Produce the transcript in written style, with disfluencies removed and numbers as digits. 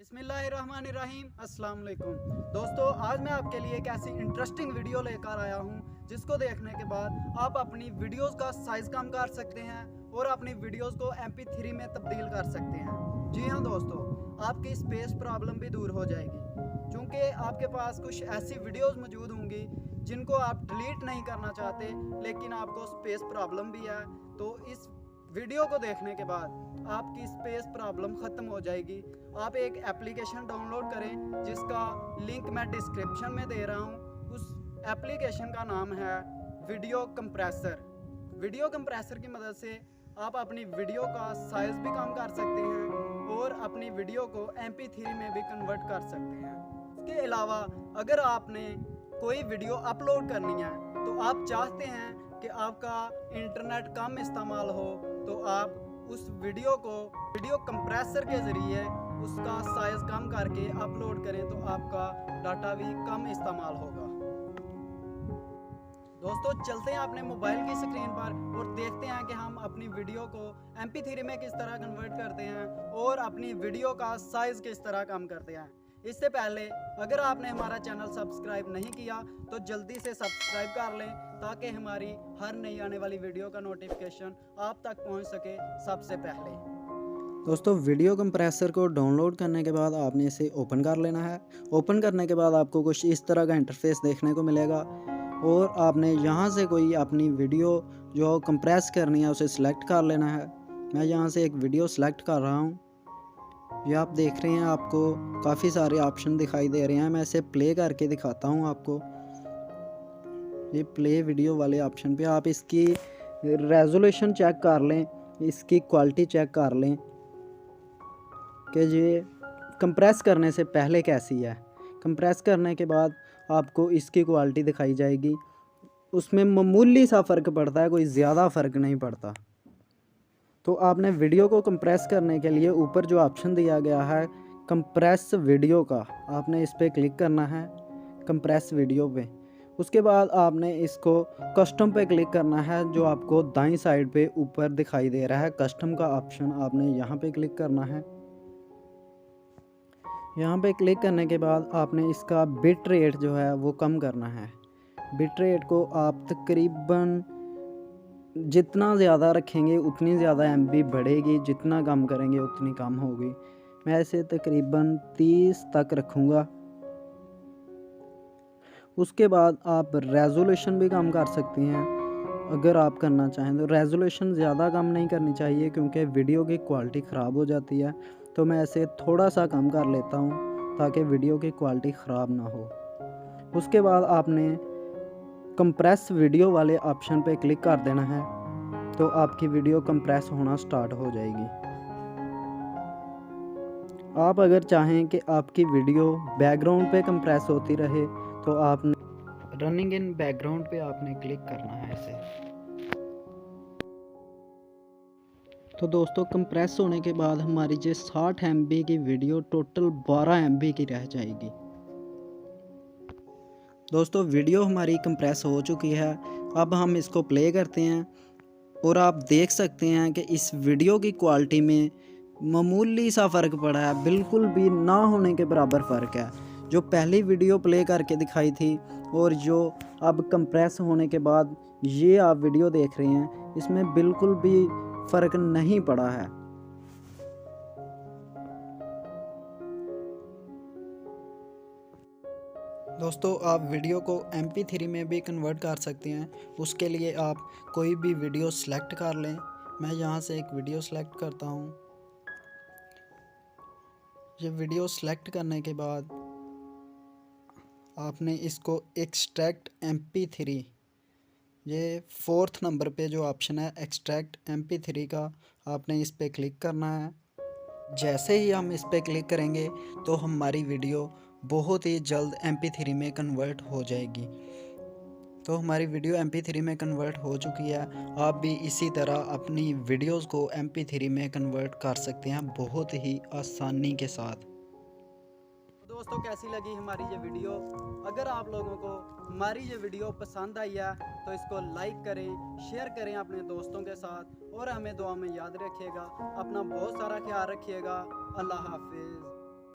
बिस्मिल्लाहिर्रहमानिर्रहीम। अस्सलाम वालेकुम दोस्तों, आज मैं आपके लिए एक ऐसी इंटरेस्टिंग वीडियो लेकर आया हूं जिसको देखने के बाद आप अपनी वीडियोस का साइज़ कम कर सकते हैं और अपनी वीडियोस को MP3 में तब्दील कर सकते हैं। जी हाँ दोस्तों, आपकी स्पेस प्रॉब्लम भी दूर हो जाएगी क्योंकि आपके पास कुछ ऐसी वीडियोस मौजूद होंगी जिनको आप डिलीट नहीं करना चाहते लेकिन आपको स्पेस प्रॉब्लम भी है। तो इस वीडियो को देखने के बाद आपकी स्पेस प्रॉब्लम ख़त्म हो जाएगी। आप एक एप्लीकेशन डाउनलोड करें जिसका लिंक मैं डिस्क्रिप्शन में दे रहा हूँ। उस एप्लीकेशन का नाम है वीडियो कंप्रेसर। वीडियो कंप्रेसर की मदद से आप अपनी वीडियो का साइज़ भी कम कर सकते हैं और अपनी वीडियो को MP3 में भी कन्वर्ट कर सकते हैं। इसके अलावा अगर आपने कोई वीडियो अपलोड करनी है तो आप चाहते हैं कि आपका इंटरनेट कम इस्तेमाल हो तो आप उस वीडियो को वीडियो कंप्रेसर के ज़रिए उसका साइज़ कम करके अपलोड करें तो आपका डाटा भी कम इस्तेमाल होगा। दोस्तों चलते हैं अपने मोबाइल की स्क्रीन पर और देखते हैं कि हम अपनी वीडियो को MP3 में किस तरह कन्वर्ट करते हैं और अपनी वीडियो का साइज़ किस तरह कम करते हैं। इससे पहले अगर आपने हमारा चैनल सब्सक्राइब नहीं किया तो जल्दी से सब्सक्राइब कर लें ताकि हमारी हर नई आने वाली वीडियो का नोटिफिकेशन आप तक पहुंच सके सबसे पहले। दोस्तों वीडियो कंप्रेसर को डाउनलोड करने के बाद आपने इसे ओपन कर लेना है। ओपन करने के बाद आपको कुछ इस तरह का इंटरफेस देखने को मिलेगा और आपने यहाँ से कोई अपनी वीडियो जो कंप्रेस करनी है उसे सिलेक्ट कर लेना है। मैं यहाँ से एक वीडियो सिलेक्ट कर रहा हूँ। ये आप देख रहे हैं, आपको काफ़ी सारे ऑप्शन दिखाई दे रहे हैं। मैं इसे प्ले करके दिखाता हूँ आपको। ये प्ले वीडियो वाले ऑप्शन पे आप इसकी रेजोल्यूशन चेक कर लें, इसकी क्वालिटी चेक कर लें कि ये कंप्रेस करने से पहले कैसी है। कंप्रेस करने के बाद आपको इसकी क्वालिटी दिखाई जाएगी। उसमें मामूली सा फ़र्क पड़ता है, कोई ज़्यादा फ़र्क नहीं पड़ता। तो आपने वीडियो को कंप्रेस करने के लिए ऊपर जो ऑप्शन दिया गया है कंप्रेस वीडियो का, आपने इस पर क्लिक करना है, कंप्रेस वीडियो पे। उसके बाद आपने इसको कस्टम पे क्लिक करना है जो आपको दाईं साइड पे ऊपर दिखाई दे रहा है। कस्टम का ऑप्शन आपने यहाँ पे क्लिक करना है। यहाँ पे क्लिक करने के बाद आपने इसका बिट रेट जो है वो कम करना है। बिट रेट को आप तकरीबन जितना ज़्यादा रखेंगे उतनी ज़्यादा MB बढ़ेगी, जितना कम करेंगे उतनी कम होगी। मैं इसे तकरीबन 30 तक रखूँगा। उसके बाद आप रेजोल्यूशन भी कम कर सकती हैं अगर आप करना चाहें तो। रेजोल्यूशन ज़्यादा कम नहीं करनी चाहिए क्योंकि वीडियो की क्वालिटी ख़राब हो जाती है। तो मैं इसे थोड़ा सा कम कर लेता हूँ ताकि वीडियो की क्वालिटी ख़राब ना हो। उसके बाद आपने कंप्रेस वीडियो वाले ऑप्शन पे क्लिक कर देना है तो आपकी वीडियो कंप्रेस होना स्टार्ट हो जाएगी। आप अगर चाहें कि आपकी वीडियो बैकग्राउंड पे कंप्रेस होती रहे तो आपने रनिंग इन बैकग्राउंड पे आपने क्लिक करना है इसे। तो दोस्तों कंप्रेस होने के बाद हमारी जो 60 MB की वीडियो टोटल 12 MB की रह जाएगी। दोस्तों वीडियो हमारी कंप्रेस हो चुकी है। अब हम इसको प्ले करते हैं और आप देख सकते हैं कि इस वीडियो की क्वालिटी में मामूली सा फ़र्क पड़ा है, बिल्कुल भी ना होने के बराबर फ़र्क है। जो पहली वीडियो प्ले करके दिखाई थी और जो अब कंप्रेस होने के बाद ये आप वीडियो देख रहे हैं, इसमें बिल्कुल भी फ़र्क नहीं पड़ा है। दोस्तों आप वीडियो को MP3 में भी कन्वर्ट कर सकते हैं। उसके लिए आप कोई भी वीडियो सेलेक्ट कर लें। मैं यहाँ से एक वीडियो सेलेक्ट करता हूँ। ये वीडियो सेलेक्ट करने के बाद आपने इसको एक्सट्रैक्ट MP3, ये 4th नंबर पे जो ऑप्शन है एक्सट्रैक्ट MP3 का, आपने इस पर क्लिक करना है। जैसे ही हम इस पर क्लिक करेंगे तो हमारी वीडियो बहुत ही जल्द MP3 में कन्वर्ट हो जाएगी। तो हमारी वीडियो MP3 में कन्वर्ट हो चुकी है। आप भी इसी तरह अपनी वीडियोस को MP3 में कन्वर्ट कर सकते हैं बहुत ही आसानी के साथ। दोस्तों कैसी लगी हमारी ये वीडियो? अगर आप लोगों को हमारी ये वीडियो पसंद आई है तो इसको लाइक करें, शेयर करें अपने दोस्तों के साथ और हमें दुआ में याद रखिएगा। अपना बहुत सारा ख्याल रखिएगा। अल्लाह हाफिज़।